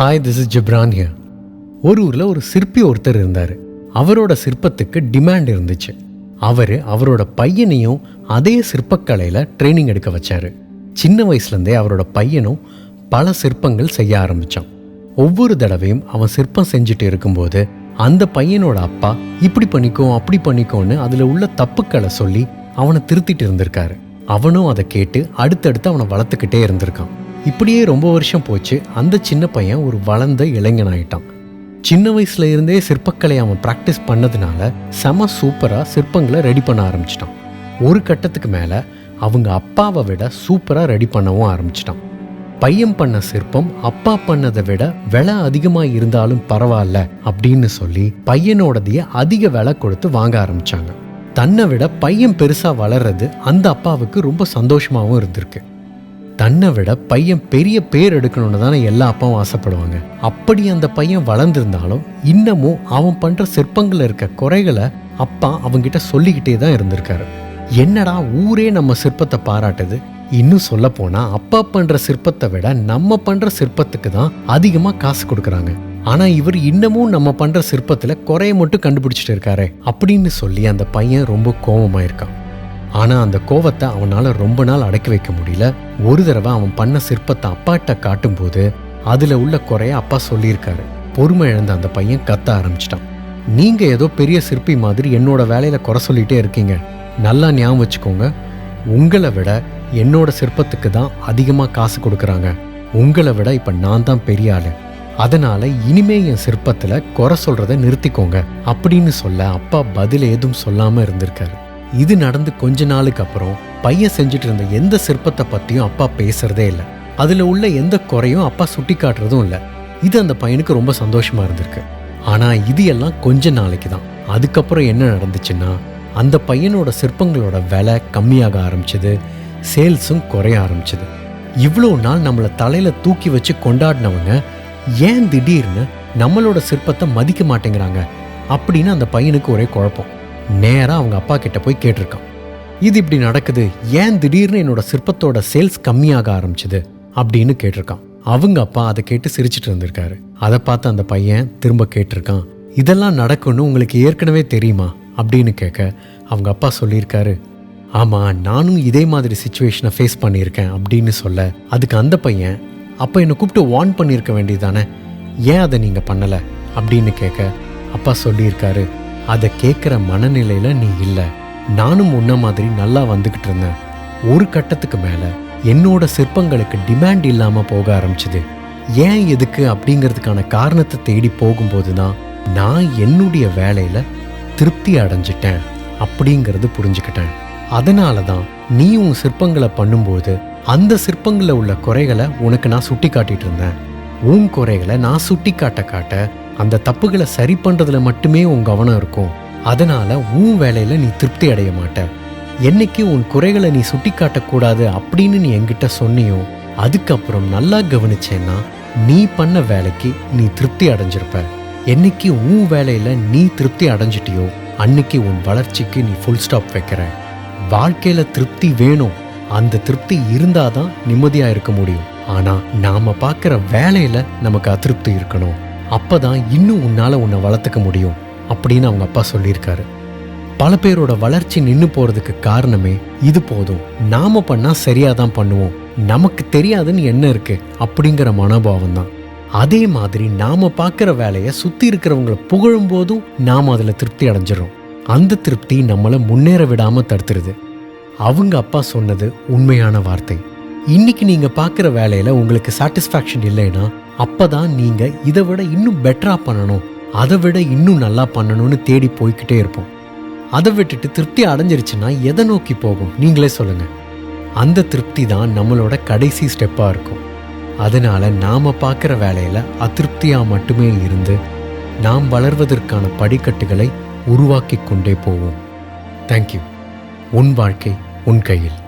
Hi, this is Ghibran here. ஒரு ஊரில் ஒரு சிற்பி ஒருத்தர் இருந்தார். அவரோட சிற்பத்துக்கு டிமாண்ட் இருந்துச்சு. அவரோட பையனையும் அதே சிற்பக்கலையில் ட்ரைனிங் எடுக்க வச்சார். சின்ன வயசுலேருந்தே அவரோட பையனும் பல சிற்பங்கள் செய்ய ஆரம்பித்தான். ஒவ்வொரு தடவையும் அவன் சிற்பம் செஞ்சுட்டு இருக்கும்போது அந்த பையனோட அப்பா இப்படி பண்ணிக்கோ அப்படி பண்ணிக்கோன்னு அதில் உள்ள தப்புக்களை சொல்லி அவனை திருத்திட்டு இருந்திருக்காரு. அவனும் அதை கேட்டு அடுத்தடுத்து அவனை வளர்த்துக்கிட்டே இருந்திருக்கான். இப்படியே ரொம்ப வருஷம் போச்சு. அந்த சின்ன பையன் ஒரு வளர்ந்த இளைஞனாயிட்டான். சின்ன வயசுல இருந்தே சிற்பக்கலை அவன் ப்ராக்டிஸ் பண்ணதுனால செம சூப்பராக சிற்பங்களை ரெடி பண்ண ஆரம்பிச்சிட்டான். ஒரு கட்டத்துக்கு மேலே அவங்க அப்பாவை விட சூப்பராக ரெடி பண்ணவும் ஆரம்பிச்சிட்டான். பையன் பண்ண சிற்பம் அப்பா பண்ணதை விட விலை அதிகமாக இருந்தாலும் பரவாயில்ல அப்படின்னு சொல்லி பையனோடதையே அதிக விலை கொடுத்து வாங்க ஆரம்பிச்சாங்க. தன்னை விட பையன் பெருசாக வளர்றது அந்த அப்பாவுக்கு ரொம்ப சந்தோஷமாகவும் இருந்திருக்கு. தன்னை விட பையன் பெரிய பேர் எடுக்கணும்னு தானே எல்லா அப்பாவும் ஆசைப்படுவாங்க. அப்படி அந்த பையன் வளர்ந்துருந்தாலும் இன்னமும் அவன் பண்ணுற சிற்பங்களில் இருக்க குறைகளை அப்பா அவங்கிட்ட சொல்லிக்கிட்டே தான் இருந்திருக்காரு. என்னடா ஊரே நம்ம சிற்பத்தை பாராட்டுது, இன்னும் சொல்ல போனா அப்பா பண்ற சிற்பத்தை விட நம்ம பண்ற சிற்பத்துக்கு தான் அதிகமாக காசு கொடுக்குறாங்க. ஆனா இவர் இன்னமும் நம்ம பண்ற சிற்பத்துல குறைய மட்டும் கண்டுபிடிச்சிட்டு இருக்காரு அப்படின்னு சொல்லி அந்த பையன் ரொம்ப கோபமாயிருக்கான். ஆனா அந்த கோவத்தை அவனால ரொம்ப நாள் அடக்கி வைக்க முடியல. ஒரு தடவை அவன் பண்ண சிற்பத்தை அப்பாட்ட காட்டும் போது அதுல உள்ள குறைய அப்பா சொல்லியிருக்காரு. பொறுமை இழந்த அந்த பையன் கத்த ஆரம்பிச்சிட்டான். நீங்க ஏதோ பெரிய சிற்பி மாதிரி என்னோட வேலையில குறை சொல்லிட்டே இருக்கீங்க. நல்லா ஞாபகம் வச்சுக்கோங்க, உங்களை விட என்னோட சிற்பத்துக்கு தான் அதிகமாக காசு கொடுக்குறாங்க. உங்களை விட இப்போ நான் தான் பெரிய ஆளு. அதனால இனிமே என் சிற்பத்தில் குறை சொல்றதை நிறுத்திக்கோங்க அப்படின்னு சொல்ல அப்பா பதில் ஏதும் சொல்லாமல் இருந்திருக்காரு. இது நடந்து கொஞ்ச நாளுக்கு அப்புறம் பையன் செஞ்சுட்டு இருந்த எந்த சிற்பத்தை பற்றியும் அப்பா பேசுறதே இல்லை. அதில் உள்ள எந்த குறையும் அப்பா சுட்டி காட்டுறதும் இல்லை. இது அந்த பையனுக்கு ரொம்ப சந்தோஷமா இருந்திருக்கு. ஆனால் இது எல்லாம் கொஞ்ச நாளைக்கு தான். அதுக்கப்புறம் என்ன நடந்துச்சுன்னா அந்த பையனோட சிற்பங்களோட விலை கம்மியாக ஆரம்பிச்சது, சேல்ஸும் குறைய ஆரம்பிச்சது. இவ்வளோ நாள் நம்மளை தலையில தூக்கி வச்சு கொண்டாடினவங்க ஏன் திடீர்னு நம்மளோட சிற்பத்தை மதிக்க மாட்டேங்கிறாங்க அப்படின்னு அந்த பையனுக்கு ஒரே குழப்பம். நேராக அவங்க அப்பா கிட்ட போய் கேட்டிருக்கான். இது இப்படி நடக்குது, ஏன் திடீர்னு என்னோட சிற்பத்தோட சேல்ஸ் கம்மியாக ஆரம்பிச்சது அப்படின்னு கேட்டிருக்கான். அவங்க அப்பா அதை கேட்டு சிரிச்சிட்டு இருந்திருக்காரு. அதை பார்த்து அந்த பையன் திரும்ப கேட்டிருக்கான், இதெல்லாம் நடக்கும்னு உங்களுக்கு ஏற்கனவே தெரியுமா அப்படின்னு கேட்க அவங்க அப்பா சொல்லியிருக்காரு, ஆமாம் நானும் இதே மாதிரி சிச்சுவேஷனை ஃபேஸ் பண்ணியிருக்கேன் அப்படின்னு சொல்ல அதுக்கு அந்த பையன், அப்போ என்னை கூப்பிட்டு வார்ன் பண்ணியிருக்க வேண்டியதானே, ஏன் அதை நீங்கள் பண்ணலை அப்படின்னு கேட்க அப்பா சொல்லியிருக்காரு, அதை கேட்குற மனநிலையில் நீ இல்லை. நானும் உன்ன மாதிரி நல்லா வந்துக்கிட்டு இருந்தேன். ஒரு கட்டத்துக்கு மேலே என்னோட சிற்பங்களுக்கு டிமாண்ட் இல்லாமல் போக ஆரம்பிச்சுது. ஏன் எதுக்கு அப்படிங்கிறதுக்கான காரணத்தை தேடி போகும்போது தான் நான் என்னுடைய வேலையில் திருப்தி அடைஞ்சிட்டேன் அப்படிங்கிறது புரிஞ்சுக்கிட்டேன். அதனால தான் நீ உன் சிற்பங்களை பண்ணும்போது அந்த சிற்பங்களில் உள்ள குறைகளை உனக்கு நான் சுட்டி காட்டிட்டு இருந்தேன். உன் குறைகளை நான் சுட்டி காட்ட அந்த தப்புகளை சரி பண்ணுறதுல மட்டுமே உன் கவனம் இருக்கும். அதனால உன் வேலையில நீ திருப்தி அடைய மாட்ட. என்னைக்கு உன் குறைகளை நீ சுட்டி காட்டக்கூடாது அப்படின்னு நீ என்கிட்ட சொன்னியோ அதுக்கப்புறம் நல்லா கவனிச்சேன்னா நீ பண்ண வேலைக்கு நீ திருப்தி அடைஞ்சிருப்ப. என்னைக்கு உன் வேலையில நீ திருப்தி அடைஞ்சிட்டியோ அன்னைக்கு உன் வளர்ச்சிக்கு நீ ஃபுல் ஸ்டாப் வைக்கிற. வாழ்க்கையில திருப்தி வேணும். அந்த திருப்தி இருந்தாதான் நிம்மதியா இருக்க முடியும். ஆனா நாம பார்க்குற வேலையில நமக்கு அதிருப்தி இருக்கணும். அப்பதான் இன்னும் உன்னை வளர்த்துக்க முடியும் அப்படின்னு அவங்க அப்பா சொல்லியிருக்காரு. பல பேரோட வளர்ச்சி நின்று போறதுக்கு காரணமே இது. போதும், நாம பண்ணா சரியாதான் பண்ணுவோம், நமக்கு தெரியாதுன்னு என்ன இருக்கு அப்படிங்கிற மனோபாவம் தான். அதே மாதிரி நாம பார்க்குற வேலையை சுத்தி இருக்கிறவங்களை புகழும் போதும் நாம அதுல திருப்தி அடைஞ்சிடறோம். அந்த திருப்தி நம்மளை முன்னேற விடாம தடுத்துருது. அவங்க அப்பா சொன்னது உண்மையான வார்த்தை. இன்னைக்கு நீங்க பார்க்குற வேலையில உங்களுக்கு சாட்டிஸ்ஃபேக்ஷன் இல்லைன்னா அப்பதான் நீங்க இதை விட இன்னும் பெட்டரா பண்ணணும், அதை விட இன்னும் நல்லா பண்ணணும்னு தேடி போய்கிட்டே இருப்போம். அதை விட்டுட்டு திருப்தி அடைஞ்சிருச்சுன்னா எதை நோக்கி போகும் நீங்களே சொல்லுங்க. அந்த திருப்தி தான் நம்மளோட கடைசி ஸ்டெப்பா இருக்கும். அதனால நாம பார்க்குற வேலையில அதிருப்தியா மட்டுமே இருந்து நாம் வளர்வதற்கான படிக்கட்டுகளை உருவாக்கி கொண்டே போவோம். தேங்க்யூ. உன் வாழ்க்கை உன் கையில்.